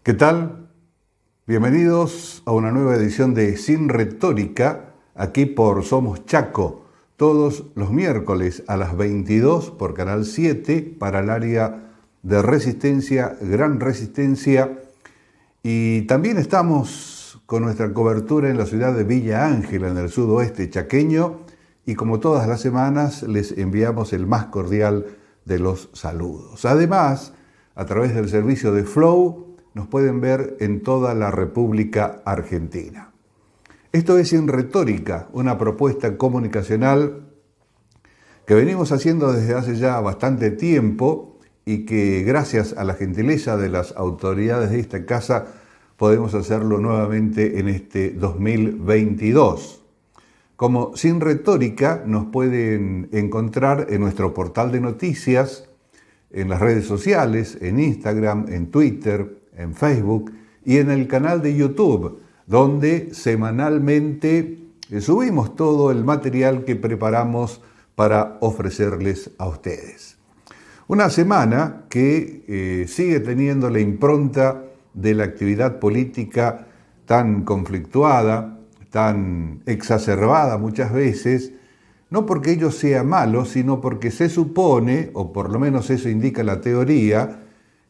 ¿Qué tal? Bienvenidos a una nueva edición de Sin Retórica, aquí por Somos Chaco, todos los miércoles a las 22 por Canal 7 para el área de Resistencia, Gran Resistencia. Y también estamos con nuestra cobertura en la ciudad de Villa Ángela, en el sudoeste chaqueño, y como todas las semanas les enviamos el más cordial de los saludos. Además, a través del servicio de Flow, nos pueden ver en toda la República Argentina. Esto es Sin Retórica, una propuesta comunicacional que venimos haciendo desde hace ya bastante tiempo y que gracias a la gentileza de las autoridades de esta casa podemos hacerlo nuevamente en este 2022. Como Sin Retórica nos pueden encontrar en nuestro portal de noticias, en las redes sociales, en Instagram, en Twitter, en Facebook y en el canal de YouTube, donde semanalmente subimos todo el material que preparamos para ofrecerles a ustedes. Una semana que sigue teniendo la impronta de la actividad política tan conflictuada, tan exacerbada muchas veces, no porque ello sea malo, sino porque se supone, o por lo menos eso indica la teoría,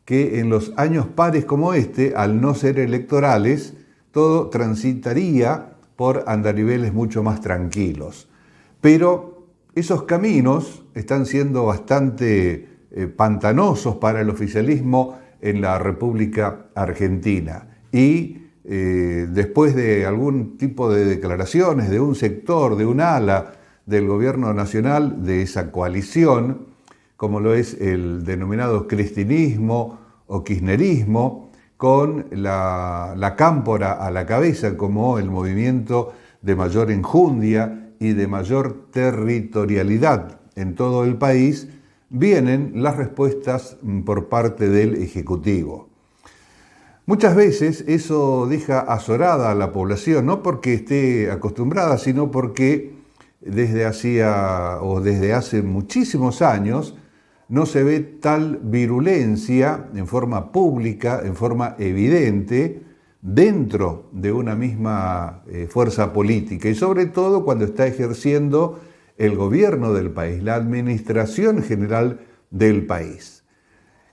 que en los años pares como este, al no ser electorales, todo transitaría por andariveles mucho más tranquilos. Pero esos caminos están siendo bastante pantanosos para el oficialismo en la República Argentina. Y después de algún tipo de declaraciones de un sector, de un ala del gobierno nacional, de esa coalición, como lo es el denominado cristinismo o kirchnerismo, con la cámpora a la cabeza como el movimiento de mayor enjundia y de mayor territorialidad en todo el país, vienen las respuestas por parte del Ejecutivo. Muchas veces eso deja azorada a la población, no porque esté acostumbrada, sino porque desde hace muchísimos años no se ve tal virulencia en forma pública, en forma evidente, dentro de una misma fuerza política y sobre todo cuando está ejerciendo el gobierno del país, la administración general del país.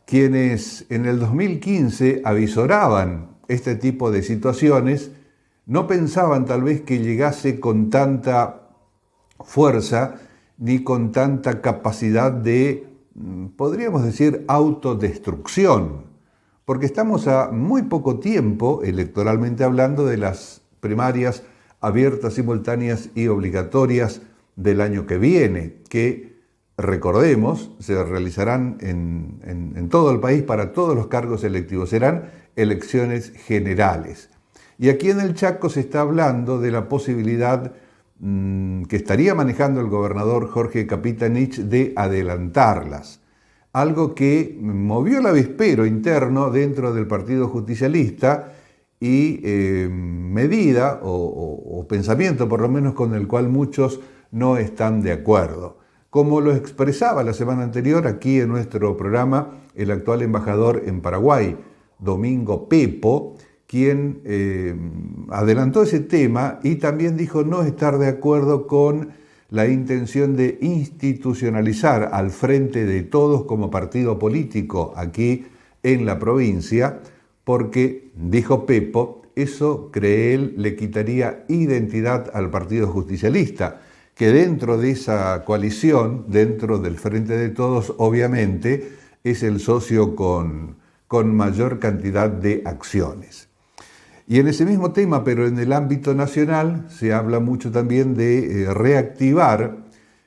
Quienes en el 2015 avisoraban este tipo de situaciones no pensaban tal vez que llegase con tanta fuerza ni con tanta capacidad de, podríamos decir, autodestrucción, porque estamos a muy poco tiempo, electoralmente hablando, de las primarias abiertas, simultáneas y obligatorias del año que viene, que, recordemos, se realizarán en todo el país para todos los cargos electivos, serán elecciones generales. Y aquí en el Chaco se está hablando de la posibilidad que estaría manejando el gobernador Jorge Capitanich de adelantarlas. Algo que movió el avispero interno dentro del Partido Justicialista y medida o pensamiento por lo menos con el cual muchos no están de acuerdo. Como lo expresaba la semana anterior aquí en nuestro programa el actual embajador en Paraguay, Domingo Pepo, quien adelantó ese tema y también dijo no estar de acuerdo con la intención de institucionalizar al Frente de Todos como partido político aquí en la provincia, porque, dijo Pepo, eso, cree él, le quitaría identidad al Partido Justicialista, que dentro de esa coalición, dentro del Frente de Todos, obviamente, es el socio con mayor cantidad de acciones. Y en ese mismo tema, pero en el ámbito nacional, se habla mucho también de reactivar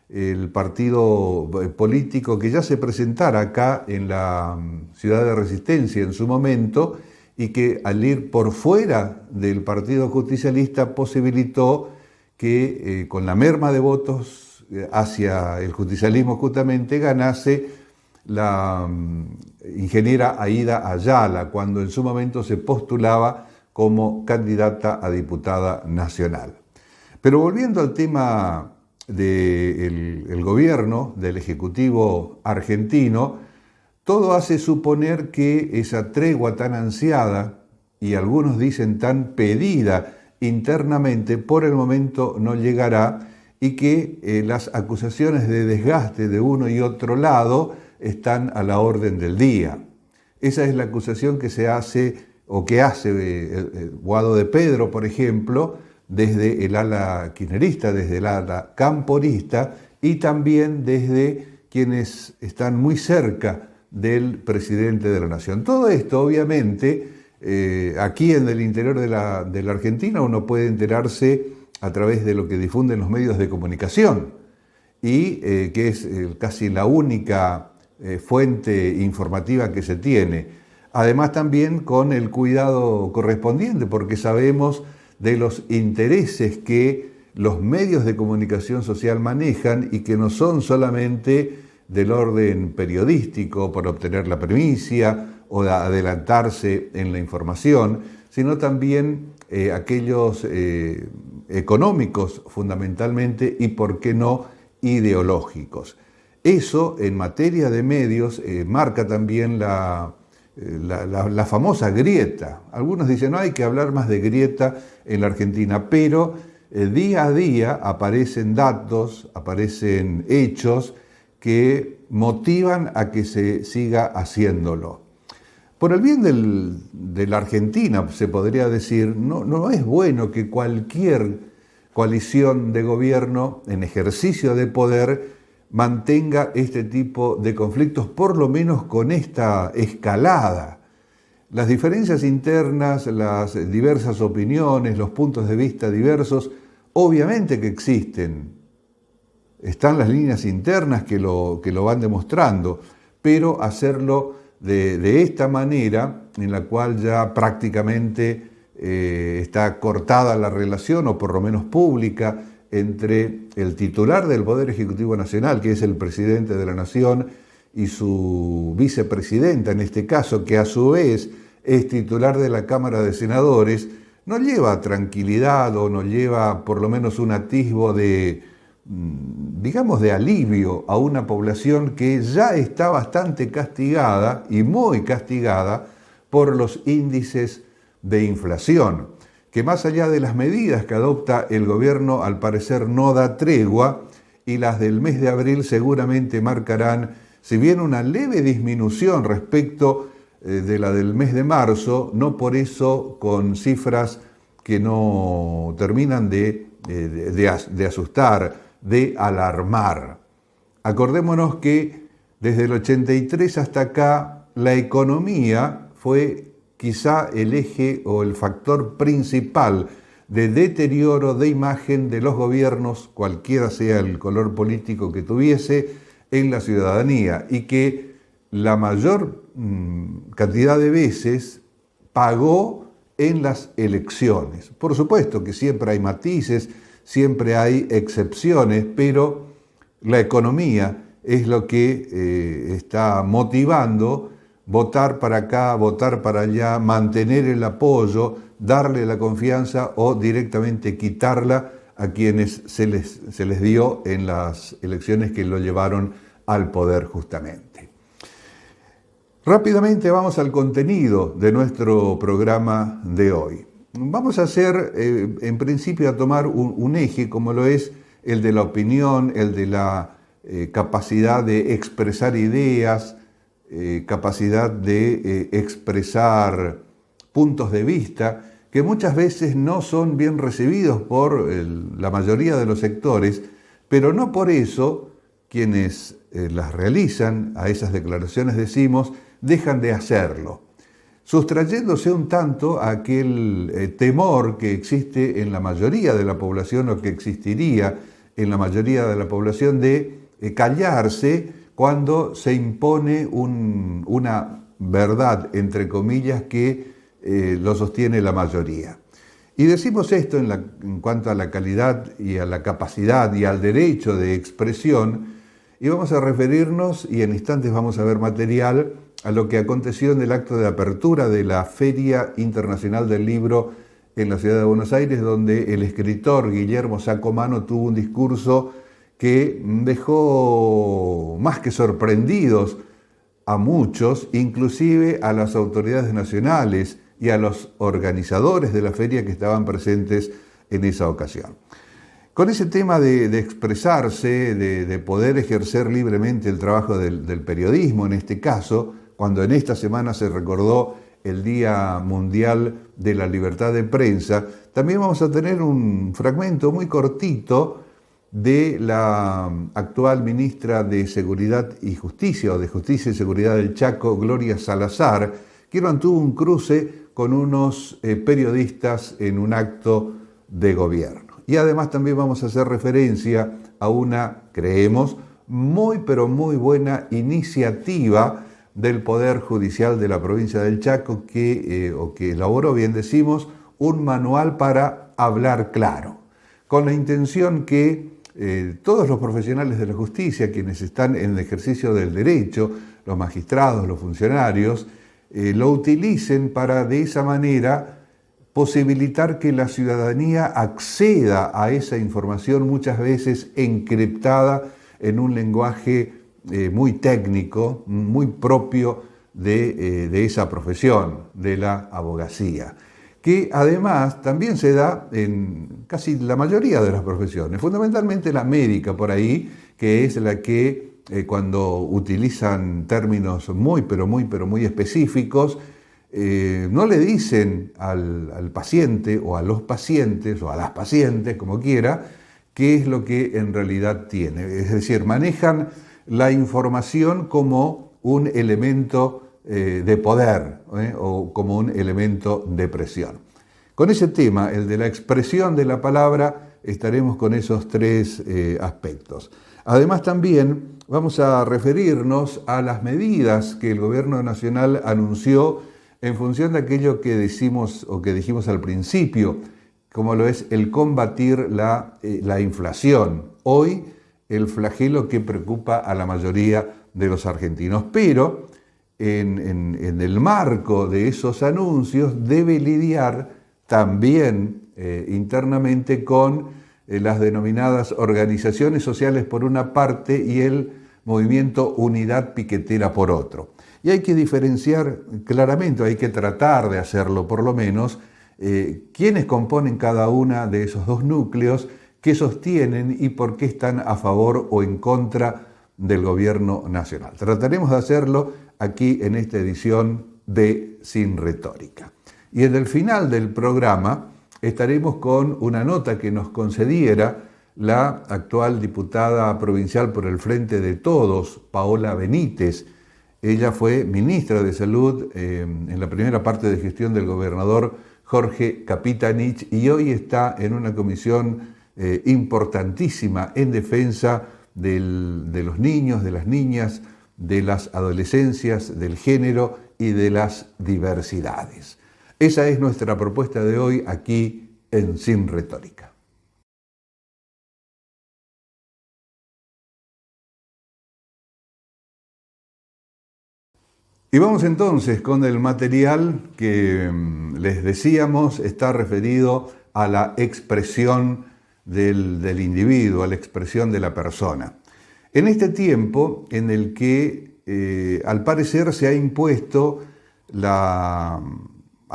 el partido político que ya se presentara acá en la ciudad de Resistencia en su momento y que al ir por fuera del Partido Justicialista posibilitó que con la merma de votos hacia el justicialismo justamente ganase la ingeniera Aída Ayala, cuando en su momento se postulaba como candidata a diputada nacional. Pero volviendo al tema del gobierno, del Ejecutivo argentino, todo hace suponer que esa tregua tan ansiada y algunos dicen tan pedida internamente, por el momento no llegará, y que las acusaciones de desgaste de uno y otro lado están a la orden del día. Esa es la acusación que se hace, o que hace Guado de Pedro, por ejemplo, desde el ala kirchnerista, desde el ala camporista, y también desde quienes están muy cerca del presidente de la Nación. Todo esto, obviamente, aquí en el interior de la Argentina uno puede enterarse a través de lo que difunden los medios de comunicación y que es casi la única fuente informativa que se tiene. Además también con el cuidado correspondiente, porque sabemos de los intereses que los medios de comunicación social manejan y que no son solamente del orden periodístico por obtener la primicia o de adelantarse en la información, sino también aquellos económicos fundamentalmente y, por qué no, ideológicos. Eso, en materia de medios, marca también la famosa grieta. Algunos dicen, no hay que hablar más de grieta en la Argentina, pero día a día aparecen datos, aparecen hechos que motivan a que se siga haciéndolo. Por el bien de la Argentina, se podría decir, no es bueno que cualquier coalición de gobierno en ejercicio de poder mantenga este tipo de conflictos, por lo menos con esta escalada. Las diferencias internas, las diversas opiniones, los puntos de vista diversos, obviamente que existen. Están las líneas internas que lo van demostrando, pero hacerlo de esta manera, en la cual ya prácticamente está cortada la relación, o por lo menos pública, entre el titular del Poder Ejecutivo Nacional, que es el presidente de la Nación, y su vicepresidenta, en este caso, que a su vez es titular de la Cámara de Senadores, no lleva tranquilidad o no lleva por lo menos un atisbo de, digamos, de alivio a una población que ya está bastante castigada y muy castigada por los índices de inflación, que más allá de las medidas que adopta el gobierno, al parecer no da tregua, y las del mes de abril seguramente marcarán, si bien una leve disminución respecto de la del mes de marzo, no por eso con cifras que no terminan de asustar, de alarmar. Acordémonos que desde el 83 hasta acá la economía fue quizá el eje o el factor principal de deterioro de imagen de los gobiernos, cualquiera sea el color político que tuviese, en la ciudadanía, y que la mayor cantidad de veces pagó en las elecciones. Por supuesto que siempre hay matices, siempre hay excepciones, pero la economía es lo que está motivando votar para acá, votar para allá, mantener el apoyo, darle la confianza o directamente quitarla a quienes se les dio en las elecciones que lo llevaron al poder justamente. Rápidamente vamos al contenido de nuestro programa de hoy. Vamos a hacer, en principio, a tomar un eje como lo es el de la opinión, el de la capacidad de expresar ideas, capacidad de expresar puntos de vista que muchas veces no son bien recibidos por la mayoría de los sectores, pero no por eso quienes las realizan, a esas declaraciones decimos, dejan de hacerlo, sustrayéndose un tanto a aquel temor que existe en la mayoría de la población, o que existiría en la mayoría de la población, de callarse cuando se impone una verdad, entre comillas, que lo sostiene la mayoría. Y decimos esto en cuanto a la calidad y a la capacidad y al derecho de expresión, y vamos a referirnos, y en instantes vamos a ver material, a lo que aconteció en el acto de apertura de la Feria Internacional del Libro en la ciudad de Buenos Aires, donde el escritor Guillermo Sacomano tuvo un discurso que dejó más que sorprendidos a muchos, inclusive a las autoridades nacionales y a los organizadores de la feria que estaban presentes en esa ocasión. Con ese tema de expresarse, de poder ejercer libremente el trabajo del periodismo, en este caso, cuando en esta semana se recordó el Día Mundial de la Libertad de Prensa, también vamos a tener un fragmento muy cortito de la actual ministra de Seguridad y Justicia, o de Justicia y Seguridad del Chaco, Gloria Salazar, que mantuvo un cruce con unos periodistas en un acto de gobierno. Y además también vamos a hacer referencia a una, creemos, muy pero muy buena iniciativa del Poder Judicial de la provincia del Chaco que elaboró, bien decimos, un manual para hablar claro, con la intención que todos los profesionales de la justicia, quienes están en el ejercicio del derecho, los magistrados, los funcionarios, lo utilicen para de esa manera posibilitar que la ciudadanía acceda a esa información muchas veces encriptada en un lenguaje muy técnico, muy propio de esa profesión, de la abogacía, que además también se da en casi la mayoría de las profesiones, fundamentalmente la médica por ahí, que es la que cuando utilizan términos muy específicos, no le dicen al paciente o a los pacientes o a las pacientes, como quiera, qué es lo que en realidad tiene. Es decir, manejan la información como un elemento de poder o como un elemento de presión. Con ese tema, el de la expresión de la palabra, estaremos con esos tres aspectos. Además también vamos a referirnos a las medidas que el Gobierno Nacional anunció en función de aquello que decimos o que dijimos al principio, como lo es el combatir la inflación. Hoy el flagelo que preocupa a la mayoría de los argentinos, pero en el marco de esos anuncios debe lidiar también internamente con las denominadas organizaciones sociales por una parte y el movimiento Unidad Piquetera por otro. Y hay que diferenciar claramente, hay que tratar de hacerlo por lo menos, quiénes componen cada una de esos dos núcleos, qué sostienen y por qué están a favor o en contra del gobierno nacional. Trataremos de hacerlo aquí en esta edición de Sin Retórica. Y en el final del programa estaremos con una nota que nos concediera la actual diputada provincial por el Frente de Todos, Paola Benítez. Ella fue ministra de Salud en la primera parte de gestión del gobernador Jorge Capitanich y hoy está en una comisión importantísima en defensa de los niños, de las niñas, de las adolescencias, del género y de las diversidades. Esa es nuestra propuesta de hoy aquí en Sin Retórica. Y vamos entonces con el material que les decíamos está referido a la expresión del individuo, a la expresión de la persona. En este tiempo en el que al parecer se ha impuesto a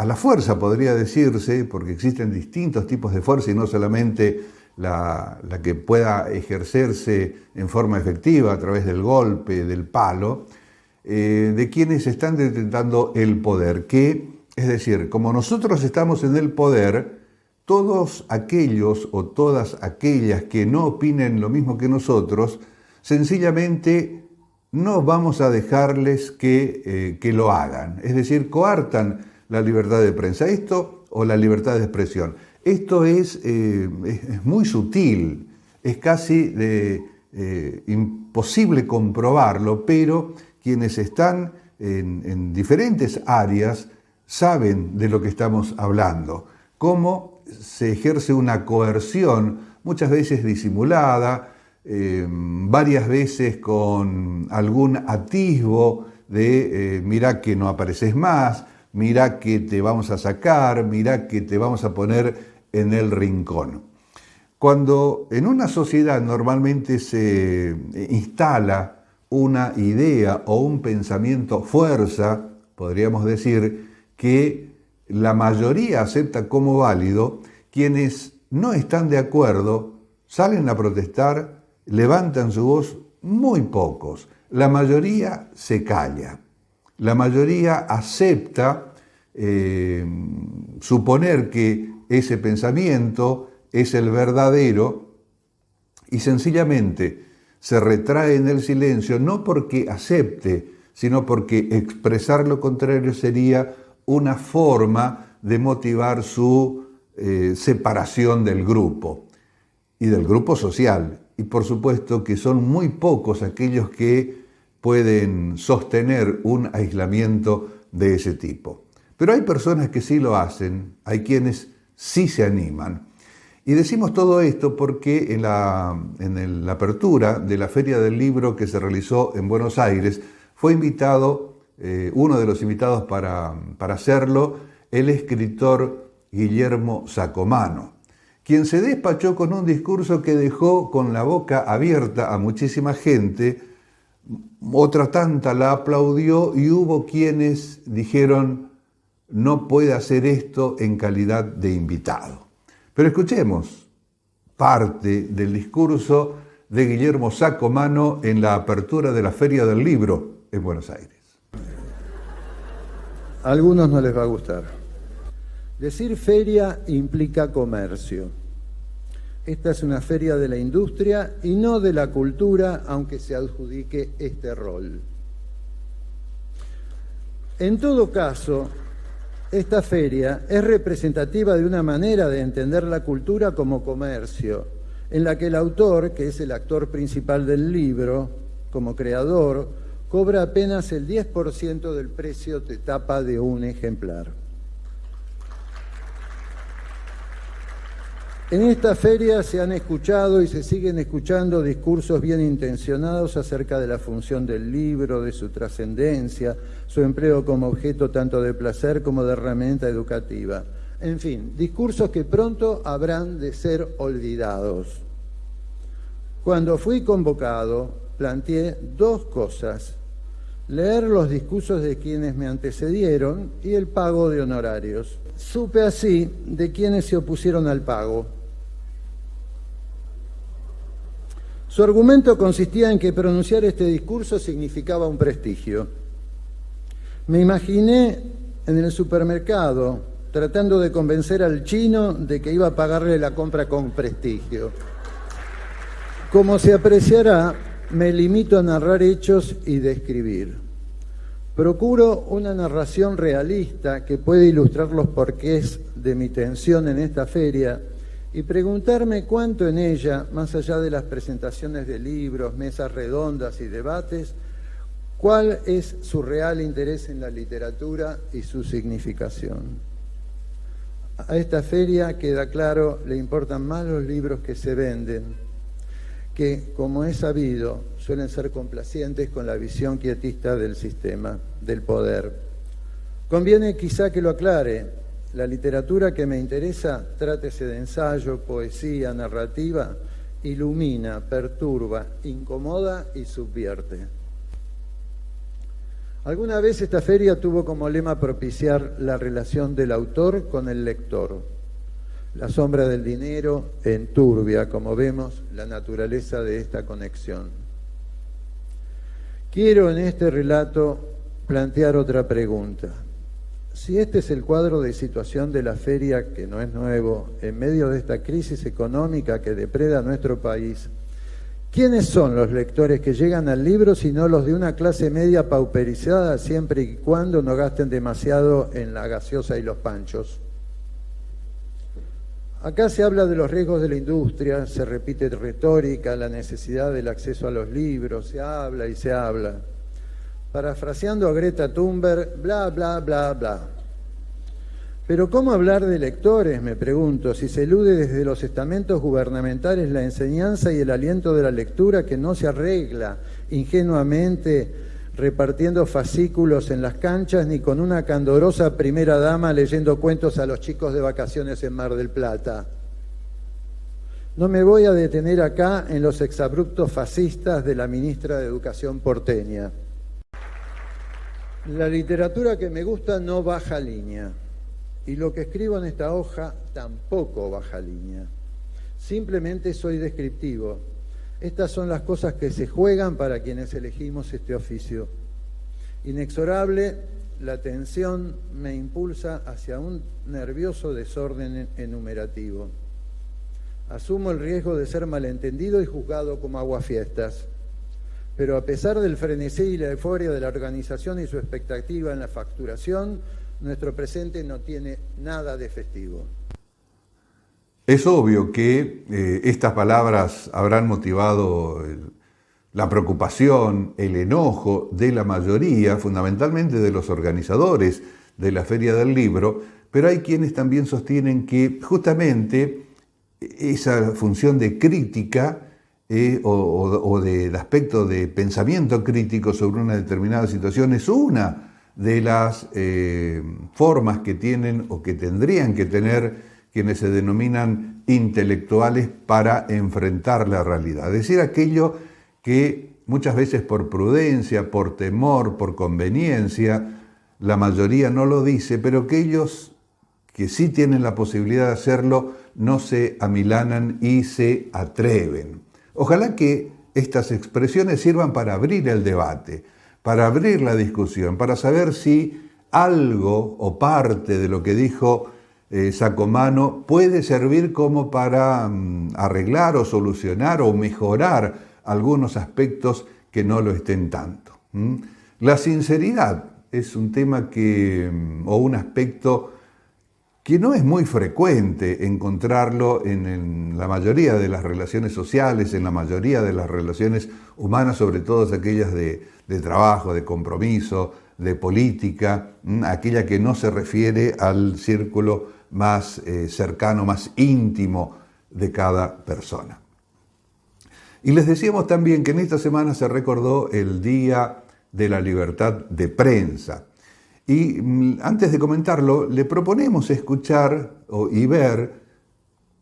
la fuerza, podría decirse, porque existen distintos tipos de fuerza y no solamente la que pueda ejercerse en forma efectiva a través del golpe, del palo, de quienes están detentando el poder, es decir, como nosotros estamos en el poder, todos aquellos o todas aquellas que no opinen lo mismo que nosotros, sencillamente no vamos a dejarles que lo hagan, es decir, coartan la libertad de prensa, esto o la libertad de expresión. Esto es muy sutil, es casi imposible comprobarlo, pero quienes están en diferentes áreas saben de lo que estamos hablando, cómo se ejerce una coerción, muchas veces disimulada, varias veces con algún atisbo de mirá que no apareces más, mirá que te vamos a sacar, mirá que te vamos a poner en el rincón. Cuando en una sociedad normalmente se instala una idea o un pensamiento fuerza, podríamos decir, que la mayoría acepta como válido, quienes no están de acuerdo salen a protestar, levantan su voz, muy pocos. La mayoría se calla. La mayoría acepta suponer que ese pensamiento es el verdadero y sencillamente se retrae en el silencio, no porque acepte, sino porque expresar lo contrario sería una forma de motivar su separación del grupo y del grupo social. Y por supuesto que son muy pocos aquellos que pueden sostener un aislamiento de ese tipo. Pero hay personas que sí lo hacen, hay quienes sí se animan. Y decimos todo esto porque en la apertura de la Feria del Libro que se realizó en Buenos Aires fue invitado, uno de los invitados para hacerlo, el escritor Guillermo Sacomano, quien se despachó con un discurso que dejó con la boca abierta a muchísima gente. Otra tanta la aplaudió y hubo quienes dijeron: no puede hacer esto en calidad de invitado. Pero escuchemos parte del discurso de Guillermo Sacomano en la apertura de la Feria del Libro en Buenos Aires. A algunos no les va a gustar. Decir feria implica comercio. Esta es una feria de la industria y no de la cultura, aunque se adjudique este rol. En todo caso, esta feria es representativa de una manera de entender la cultura como comercio, en la que el autor, que es el actor principal del libro, como creador, cobra apenas el 10% del precio de tapa de un ejemplar. En esta feria se han escuchado y se siguen escuchando discursos bien intencionados acerca de la función del libro, de su trascendencia, su empleo como objeto tanto de placer como de herramienta educativa. En fin, discursos que pronto habrán de ser olvidados. Cuando fui convocado, planteé dos cosas: leer los discursos de quienes me antecedieron y el pago de honorarios. Supe así de quienes se opusieron al pago. Su argumento consistía en que pronunciar este discurso significaba un prestigio. Me imaginé en el supermercado tratando de convencer al chino de que iba a pagarle la compra con prestigio. Como se apreciará, me limito a narrar hechos y describir. Procuro una narración realista que puede ilustrar los porqués de mi tensión en esta feria y preguntarme cuánto en ella, más allá de las presentaciones de libros, mesas redondas y debates, cuál es su real interés en la literatura y su significación. A esta feria, queda claro, le importan más los libros que se venden, que, como es sabido, suelen ser complacientes con la visión quietista del sistema, del poder. Conviene quizá que lo aclare. La literatura que me interesa, trátese de ensayo, poesía, narrativa, ilumina, perturba, incomoda y subvierte. Alguna vez esta feria tuvo como lema propiciar la relación del autor con el lector. La sombra del dinero enturbia, como vemos, la naturaleza de esta conexión. Quiero en este relato plantear otra pregunta. Si este es el cuadro de situación de la feria, que no es nuevo, en medio de esta crisis económica que depreda nuestro país, ¿quiénes son los lectores que llegan al libro sino los de una clase media pauperizada, siempre y cuando no gasten demasiado en la gaseosa y los panchos? Acá se habla de los riesgos de la industria, se repite retórica, la necesidad del acceso a los libros, se habla y se habla. Parafraseando a Greta Thunberg, bla, bla, bla, bla. Pero ¿cómo hablar de lectores, me pregunto, si se elude desde los estamentos gubernamentales la enseñanza y el aliento de la lectura que no se arregla ingenuamente repartiendo fascículos en las canchas ni con una candorosa primera dama leyendo cuentos a los chicos de vacaciones en Mar del Plata? No me voy a detener acá en los exabruptos fascistas de la ministra de Educación porteña. La literatura que me gusta no baja línea. Y lo que escribo en esta hoja tampoco baja línea. Simplemente soy descriptivo. Estas son las cosas que se juegan para quienes elegimos este oficio. Inexorable, la tensión me impulsa hacia un nervioso desorden enumerativo. Asumo el riesgo de ser malentendido y juzgado como aguafiestas. Pero a pesar del frenesí y la euforia de la organización y su expectativa en la facturación, nuestro presente no tiene nada de festivo. Es obvio que estas palabras habrán motivado la preocupación, el enojo de la mayoría, fundamentalmente de los organizadores de la Feria del Libro, pero hay quienes también sostienen que justamente esa función de crítica o del aspecto de pensamiento crítico sobre una determinada situación es una de las formas que tienen o que tendrían que tener quienes se denominan intelectuales para enfrentar la realidad. Es decir, aquello que muchas veces por prudencia, por temor, por conveniencia, la mayoría no lo dice, pero que ellos que sí tienen la posibilidad de hacerlo no se amilanan y se atreven. Ojalá que estas expresiones sirvan para abrir el debate, para abrir la discusión, para saber si algo o parte de lo que dijo Sacomano puede servir como para arreglar o solucionar o mejorar algunos aspectos que no lo estén tanto. La sinceridad es un tema o un aspecto que no es muy frecuente encontrarlo en la mayoría de las relaciones sociales, en la mayoría de las relaciones humanas, sobre todo aquellas de trabajo, de compromiso, de política, aquella que no se refiere al círculo más cercano, más íntimo de cada persona. Y les decíamos también que en esta semana se recordó el Día de la Libertad de Prensa. Y antes de comentarlo, le proponemos escuchar y ver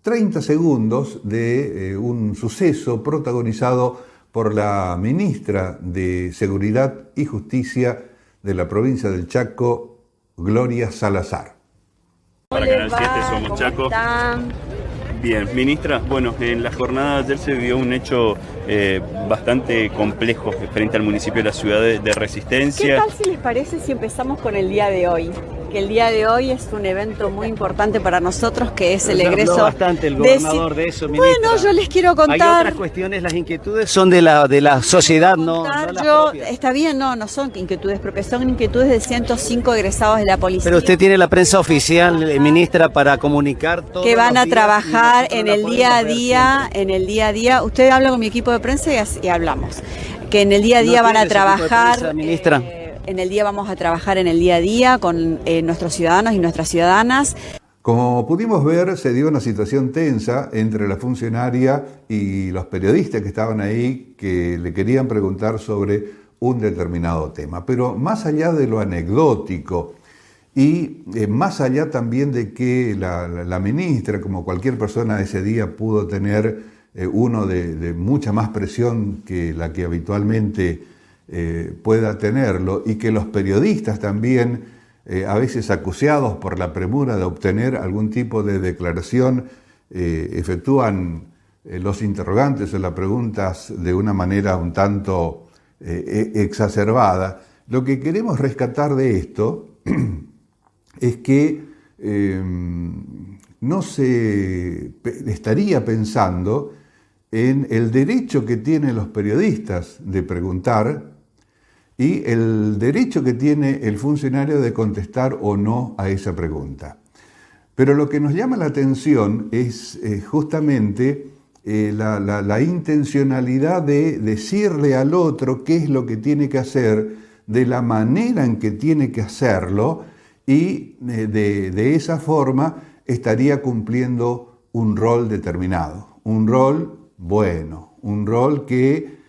30 segundos de un suceso protagonizado por la ministra de Seguridad y Justicia de la provincia del Chaco, Gloria Salazar. Para Canal 7 somos Chaco. Bien, ministra, bueno, en la jornada de ayer se vivió un hecho bastante complejo frente al municipio de la ciudad de Resistencia. ¿Qué tal si les parece si empezamos con el día de hoy? Que el día de hoy es un evento muy importante para nosotros, que es el egreso. Habló bastante el gobernador de eso, ministra. Bueno, yo les quiero contar. Hay otras cuestiones, las inquietudes son de la sociedad, no las propias. Está bien, no son inquietudes propias, son inquietudes de 105 egresados de la policía. Pero usted tiene la prensa oficial, ministra, para comunicar todo. Que van a trabajar en el día a día, Usted habla con mi equipo de prensa y hablamos. Que en el día a día van a trabajar. Prensa, ministra. En el día vamos a trabajar en el día a día con nuestros ciudadanos y nuestras ciudadanas. Como pudimos ver, se dio una situación tensa entre la funcionaria y los periodistas que estaban ahí, que le querían preguntar sobre un determinado tema. Pero más allá de lo anecdótico y más allá también de que la ministra, como cualquier persona ese día, pudo tener uno de mucha más presión que la que habitualmente pueda tenerlo, y que los periodistas también, a veces acuciados por la premura de obtener algún tipo de declaración, efectúan los interrogantes o las preguntas de una manera un tanto exacerbada. Lo que queremos rescatar de esto es que no se estaría pensando en el derecho que tienen los periodistas de preguntar y el derecho que tiene el funcionario de contestar o no a esa pregunta. Pero lo que nos llama la atención es justamente la intencionalidad de decirle al otro qué es lo que tiene que hacer, de la manera en que tiene que hacerlo, y de esa forma estaría cumpliendo un rol determinado, un rol bueno, un rol que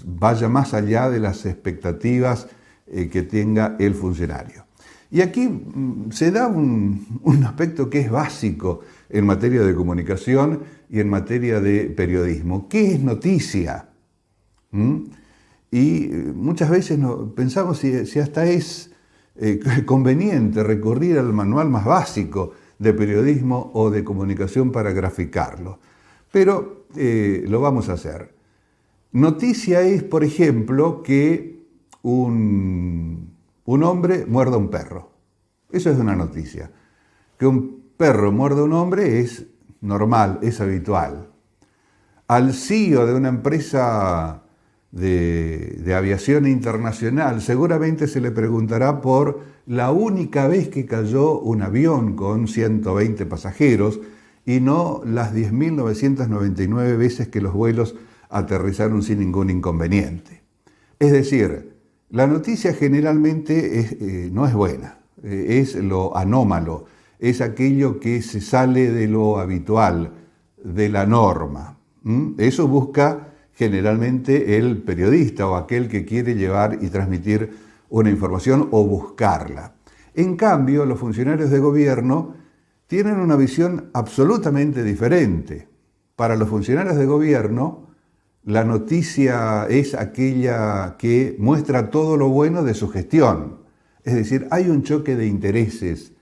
vaya más allá de las expectativas que tenga el funcionario. Y aquí se da un aspecto que es básico en materia de comunicación y en materia de periodismo. ¿Qué es noticia? Y muchas veces pensamos si hasta es conveniente recurrir al manual más básico de periodismo o de comunicación para graficarlo. Pero lo vamos a hacer. Noticia es, por ejemplo, que un hombre muerda a un perro. Eso es una noticia. Que un perro muerda a un hombre es normal, es habitual. Al CEO de una empresa de aviación internacional seguramente se le preguntará por la única vez que cayó un avión con 120 pasajeros y no las 10.999 veces que los vuelos aterrizaron sin ningún inconveniente. Es decir, la noticia generalmente no es buena, es lo anómalo, es aquello que se sale de lo habitual, de la norma. Eso busca generalmente el periodista o aquel que quiere llevar y transmitir una información o buscarla. En cambio, los funcionarios de gobierno tienen una visión absolutamente diferente. Para los funcionarios de gobierno, la noticia es aquella que muestra todo lo bueno de su gestión. Es decir, hay un choque de intereses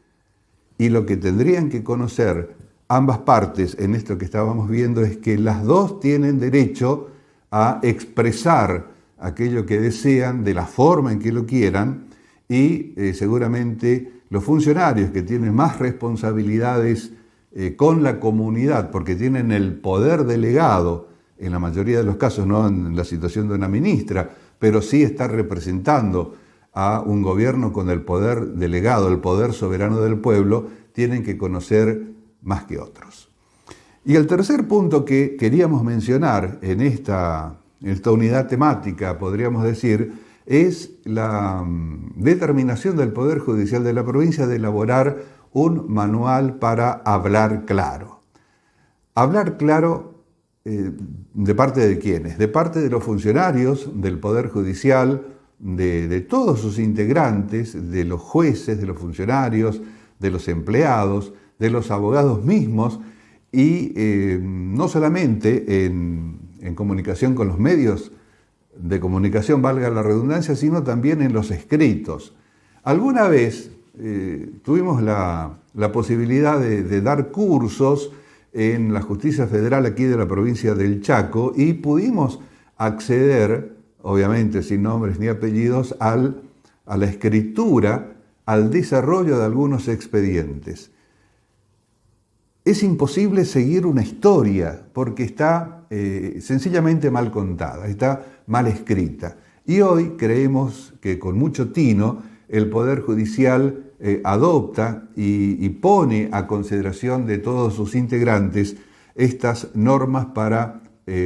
y lo que tendrían que conocer ambas partes en esto que estábamos viendo es que las dos tienen derecho a expresar aquello que desean de la forma en que lo quieran y seguramente los funcionarios que tienen más responsabilidades con la comunidad porque tienen el poder delegado, en la mayoría de los casos no en la situación de una ministra, pero sí está representando a un gobierno con el poder delegado, el poder soberano del pueblo, tienen que conocer más que otros. Y el tercer punto que queríamos mencionar en esta unidad temática, podríamos decir, es la determinación del Poder Judicial de la provincia de elaborar un manual para hablar claro. Hablar claro, ¿de parte de quiénes? De parte de los funcionarios del Poder Judicial, de todos sus integrantes, de los jueces, de los funcionarios, de los empleados, de los abogados mismos, y no solamente en comunicación con los medios de comunicación, valga la redundancia, sino también en los escritos. Alguna vez tuvimos la posibilidad de dar cursos en la Justicia Federal aquí de la provincia del Chaco y pudimos acceder, obviamente sin nombres ni apellidos, a la escritura, al desarrollo de algunos expedientes. Es imposible seguir una historia porque está sencillamente mal contada, está mal escrita. Y hoy creemos que con mucho tino el Poder Judicial adopta y pone a consideración de todos sus integrantes estas normas para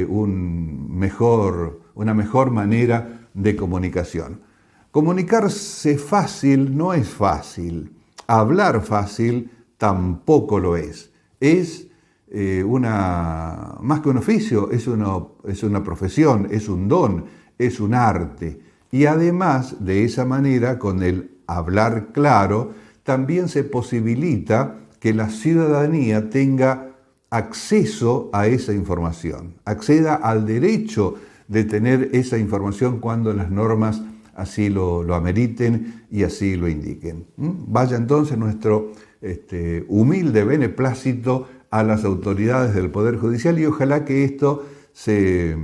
una mejor manera de comunicación. Comunicarse fácil no es fácil, hablar fácil tampoco lo es. Es más que un oficio, es una profesión, es un don, es un arte. Y además, de esa manera, con el hablar claro, también se posibilita que la ciudadanía tenga acceso a esa información, acceda al derecho de tener esa información cuando las normas así lo ameriten y así lo indiquen. Vaya entonces nuestro humilde beneplácito a las autoridades del Poder Judicial y ojalá que esto se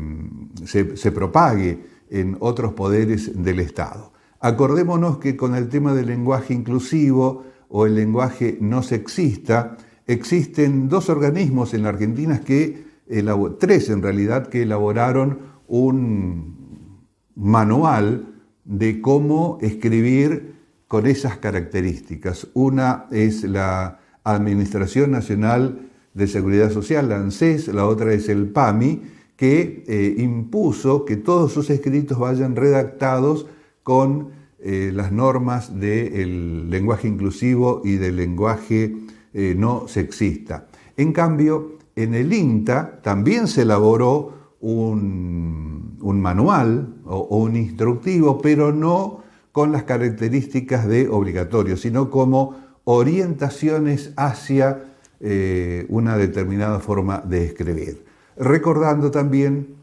propague en otros poderes del Estado. Acordémonos que con el tema del lenguaje inclusivo o el lenguaje no sexista, existen dos organismos en la Argentina tres en realidad, que elaboraron un manual de cómo escribir con esas características. Una es la Administración Nacional de Seguridad Social, la ANSES, la otra es el PAMI, que impuso que todos sus escritos vayan redactados con las normas del lenguaje inclusivo y del lenguaje no sexista. En cambio, en el INTA también se elaboró un manual o un instructivo, pero no con las características de obligatorio, sino como orientaciones hacia una determinada forma de escribir. Recordando también,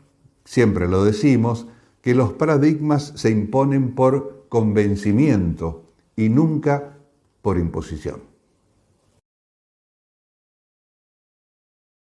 siempre lo decimos, que los paradigmas se imponen por convencimiento y nunca por imposición.